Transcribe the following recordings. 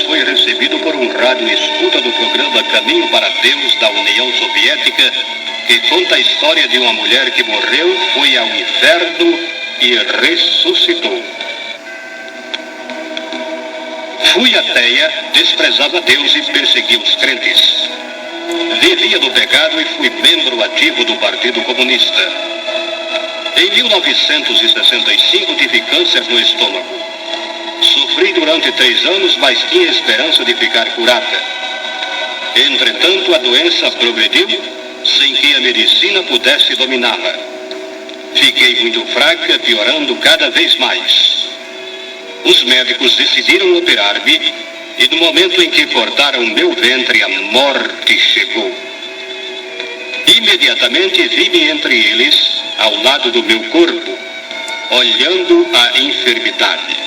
Foi recebido por um rádio escuta do programa Caminho para Deus da União Soviética, que conta a história de uma mulher que morreu, foi ao inferno e ressuscitou. Fui ateia, desprezava Deus e perseguia os crentes. Vivia no pecado e fui membro ativo do Partido Comunista. Em 1965 tive câncer no estômago. Sofri durante 3 anos, mas tinha esperança de ficar curada. Entretanto, a doença progrediu sem que a medicina pudesse dominá-la. Fiquei muito fraca, piorando cada vez mais. Os médicos decidiram operar-me e no momento em que cortaram meu ventre, a morte chegou. Imediatamente vi-me entre eles, ao lado do meu corpo, olhando a enfermidade.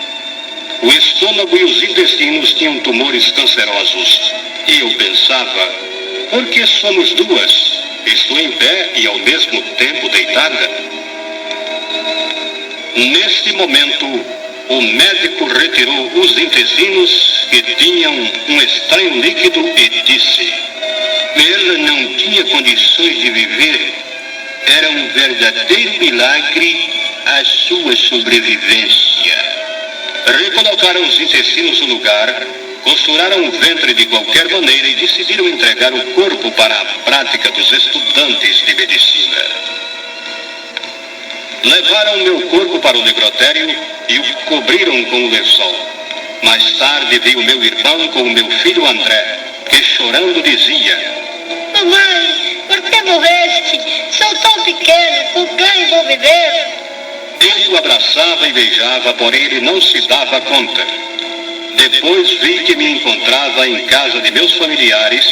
O estômago e os intestinos tinham tumores cancerosos. E eu pensava, por que somos duas? Estou em pé e ao mesmo tempo deitada. Neste momento, o médico retirou os intestinos que tinham um estranho líquido e disse: ela não tinha condições de viver. Era um verdadeiro milagre a sua sobrevivência. Recolocaram os intestinos no lugar, costuraram o ventre de qualquer maneira e decidiram entregar o corpo para a prática dos estudantes de medicina. Levaram meu corpo para o necrotério e o cobriram com o lençol. Mais tarde veio meu irmão com o meu filho André, que chorando dizia: mamãe, por que morreste? Sou tão pequeno, por quem vou viver? Ele o abraçava e beijava, porém ele não se dava conta. Depois vi que me encontrava em casa de meus familiares,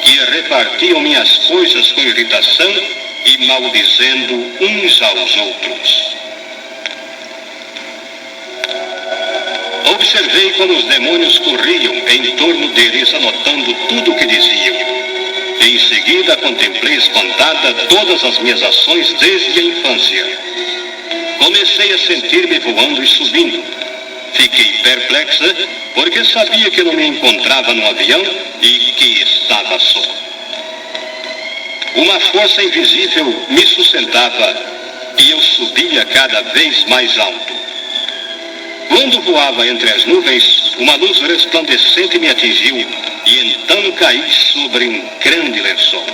que repartiam minhas coisas com irritação e maldizendo uns aos outros. Observei como os demônios corriam em torno deles, anotando tudo o que diziam. Em seguida, contemplei espantada todas as minhas ações desde a infância. Comecei a sentir-me voando e subindo. Fiquei perplexa, porque sabia que não me encontrava no avião e que estava só. Uma força invisível me sustentava e eu subia cada vez mais alto. Quando voava entre as nuvens, uma luz resplandecente me atingiu e então caí sobre um grande lençol.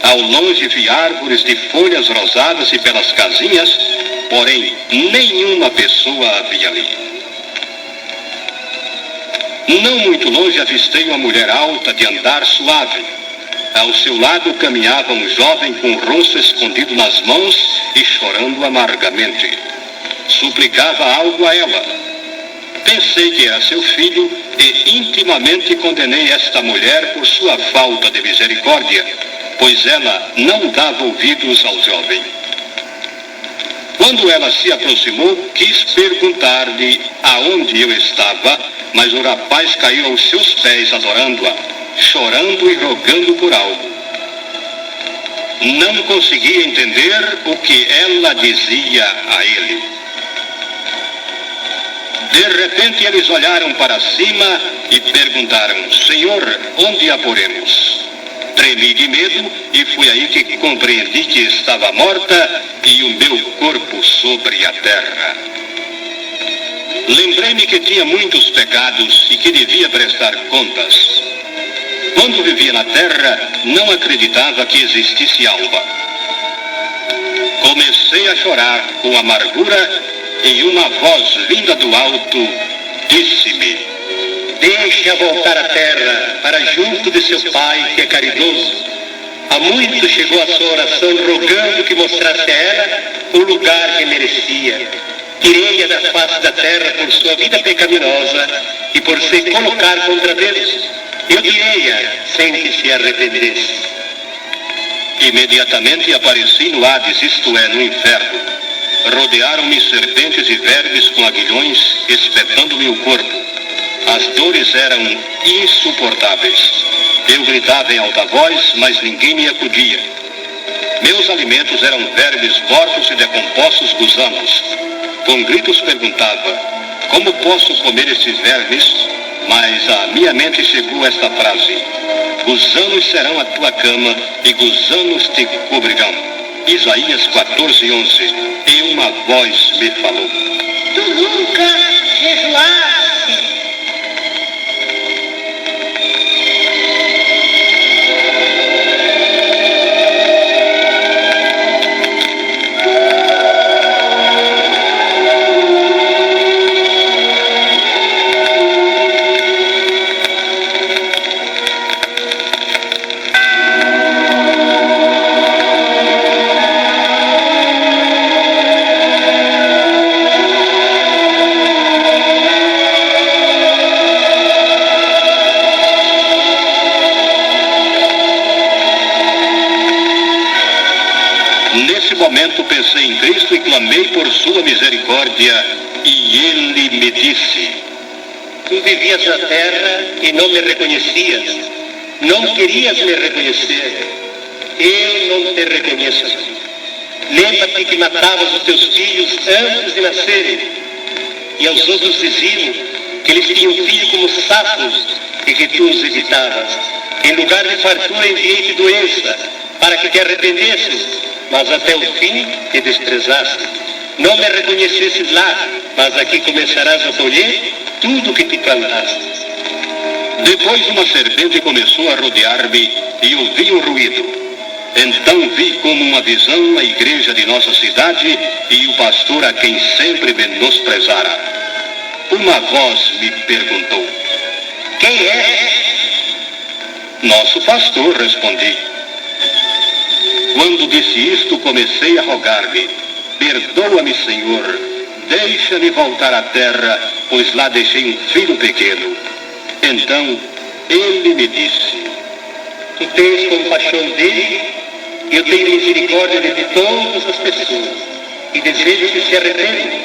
Ao longe vi árvores de folhas rosadas e pelas casinhas, porém nenhuma pessoa havia ali. Não muito longe avistei uma mulher alta de andar suave. Ao seu lado caminhava um jovem com o rosto escondido nas mãos e chorando amargamente. Suplicava algo a ela. Pensei que era seu filho e intimamente condenei esta mulher por sua falta de misericórdia, pois ela não dava ouvidos ao jovem. Quando ela se aproximou, quis perguntar-lhe aonde eu estava, mas o rapaz caiu aos seus pés adorando-a, chorando e rogando por algo. Não conseguia entender o que ela dizia a ele. De repente eles olharam para cima e perguntaram: Senhor, onde a poremos? Tremi de medo e foi aí que compreendi que estava morta e o meu corpo sobre a terra. Lembrei-me que tinha muitos pecados e que devia prestar contas. Quando vivia na terra, não acreditava que existisse alma. Comecei a chorar com amargura e uma voz vinda do alto disse-me: deixa voltar à terra, para junto de seu pai, que é caridoso. Há muito chegou a sua oração rogando que mostrasse a ela o lugar que merecia. Tirei-a da face da terra por sua vida pecaminosa e por se colocar contra Deus. Eu tirei-a sem que se arrependesse. Imediatamente apareci no Hades, isto é, no inferno. Rodearam-me serpentes e vermes com aguilhões, espetando-me o corpo. As dores eram insuportáveis. Eu gritava em alta voz, mas ninguém me acudia. Meus alimentos eram vermes mortos e decompostos gusanos. Com gritos perguntava, como posso comer esses vermes? Mas à minha mente chegou esta frase, gusanos serão a tua cama e gusanos te cobrirão. Isaías 14:11. E uma voz me falou, tu nunca jejuaste. Nesse momento pensei em Cristo e clamei por sua misericórdia, e ele me disse, tu vivias na terra e não me reconhecias, não querias me reconhecer, eu não te reconheço. Lembra-te que matavas os teus filhos antes de nascerem, e aos outros diziam que eles tinham filho como sapos e que tu os evitavas. Em lugar de fartura enviei-te doença, para que te arrependesses, mas até o fim te desprezaste. Não me reconhecesses lá, mas aqui começarás a colher tudo que te plantaste. Depois uma serpente começou a rodear-me e ouvi um ruído. Então vi como uma visão a igreja de nossa cidade e o pastor a quem sempre menosprezara. Uma voz me perguntou, quem é? Nosso pastor, respondi. Quando disse isto, comecei a rogar-lhe, perdoa-me, Senhor, deixa-me voltar à terra, pois lá deixei um filho pequeno. Então, ele me disse, tu tens compaixão dele, eu tenho misericórdia de todas as pessoas, e desejo que se arrependam.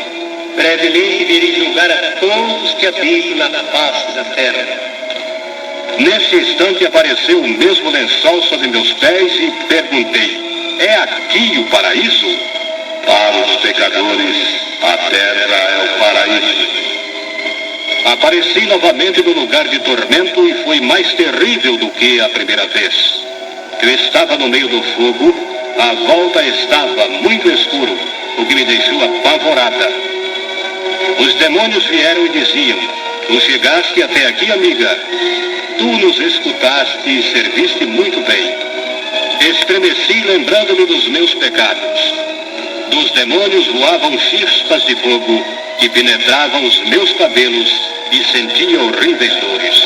Brevemente virei julgar a todos que habitam na face da terra. Nesse instante apareceu o mesmo lençol sobre meus pés e perguntei, é aqui o paraíso? Para os pecadores, a terra é o paraíso. Apareci novamente no lugar de tormento e foi mais terrível do que a primeira vez. Eu estava no meio do fogo, à volta estava muito escuro, o que me deixou apavorada. Os demônios vieram e diziam, tu chegaste até aqui, amiga. Tu nos escutaste e serviste muito bem. Estremeci lembrando-me dos meus pecados. Dos demônios voavam chispas de fogo que penetravam os meus cabelos e sentia horríveis dores.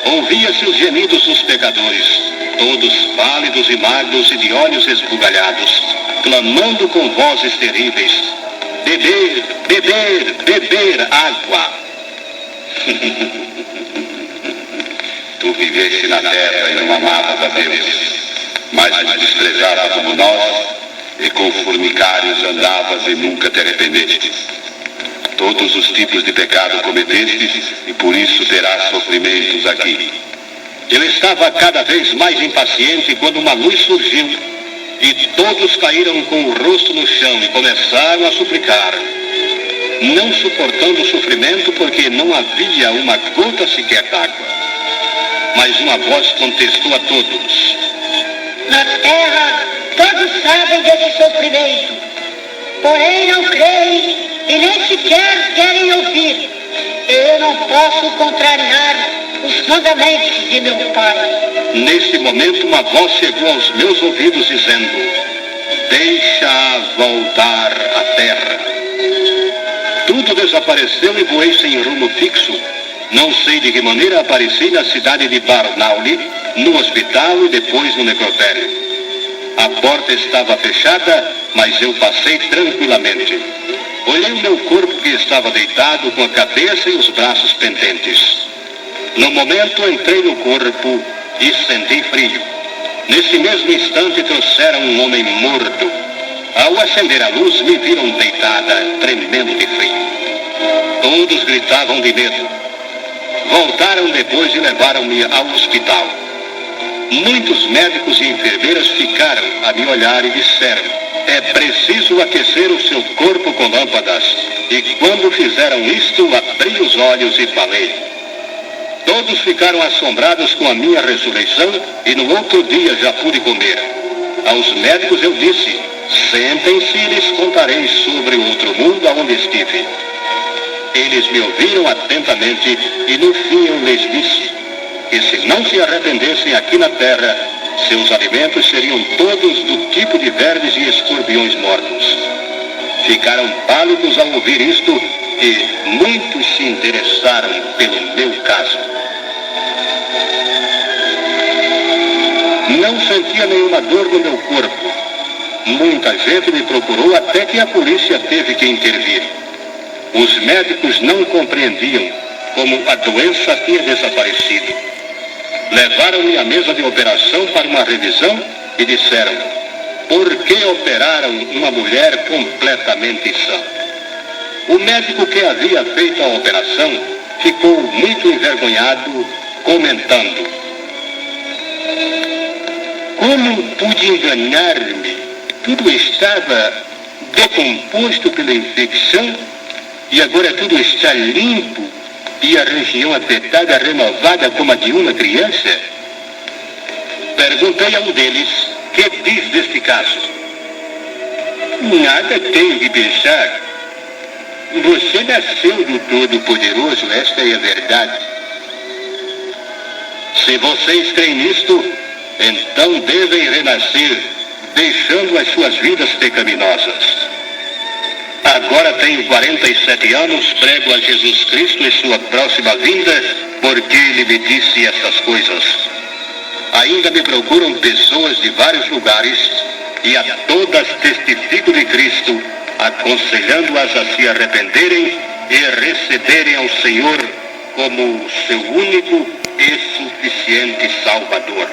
Ouvia-se os gemidos dos pecadores, todos pálidos e magros e de olhos esbugalhados, clamando com vozes terríveis, beber, beber, beber água. Tu viveste na terra e não amavas a Deus, mas nos desprezavas como nós, e com fornicários andavas e nunca te arrependeste. Todos os tipos de pecado cometestes, e por isso terás sofrimentos aqui. Eu estava cada vez mais impaciente quando uma luz surgiu, e todos caíram com o rosto no chão e começaram a suplicar, não suportando o sofrimento porque não havia uma gota sequer d'água. Mas uma voz contestou a todos. Na terra, todos sabem desse sofrimento, porém não creem e nem sequer querem ouvir. Eu não posso contrariar os mandamentos de meu Pai. Neste momento, uma voz chegou aos meus ouvidos dizendo, deixa voltar à terra. Tudo desapareceu e voei sem rumo fixo. Não sei de que maneira apareci na cidade de Barnauli, no hospital e depois no necrotério. A porta estava fechada, mas eu passei tranquilamente. Olhei o meu corpo que estava deitado com a cabeça e os braços pendentes. No momento entrei no corpo e senti frio. Nesse mesmo instante trouxeram um homem morto. Ao acender a luz me viram deitada, tremendo de frio. Todos gritavam de medo. Voltaram depois e levaram-me ao hospital. Muitos médicos e enfermeiras ficaram a me olhar e disseram: é preciso aquecer o seu corpo com lâmpadas. E quando fizeram isto, abri os olhos e falei. Todos ficaram assombrados com a minha ressurreição e no outro dia já pude comer. Aos médicos eu disse: sentem-se e lhes contarei sobre o outro mundo aonde estive. Eles me ouviram atentamente e no fim eu lhes disse que se não se arrependessem aqui na terra, seus alimentos seriam todos do tipo de vermes e escorpiões mortos. Ficaram pálidos ao ouvir isto e muitos se interessaram pelo meu caso. Não sentia nenhuma dor no meu corpo. Muita gente me procurou até que a polícia teve que intervir. Os médicos não compreendiam como a doença tinha desaparecido. Levaram-me à mesa de operação para uma revisão e disseram: por que operaram uma mulher completamente sã? O médico que havia feito a operação ficou muito envergonhado, comentando: como pude enganar-me? Tudo estava decomposto pela infecção e agora tudo está limpo e a região afetada renovada como a de uma criança? Perguntei a um deles: que diz deste caso? Nada tenho que pensar. Você nasceu do Todo-Poderoso, esta é a verdade. Se vocês creem nisto, então devem renascer, deixando as suas vidas pecaminosas. Agora tenho 47 anos, prego a Jesus Cristo em sua próxima vinda, porque ele me disse estas coisas. Ainda me procuram pessoas de vários lugares, e a todas testifico de Cristo, aconselhando-as a se arrependerem e receberem ao Senhor como seu único e suficiente Salvador.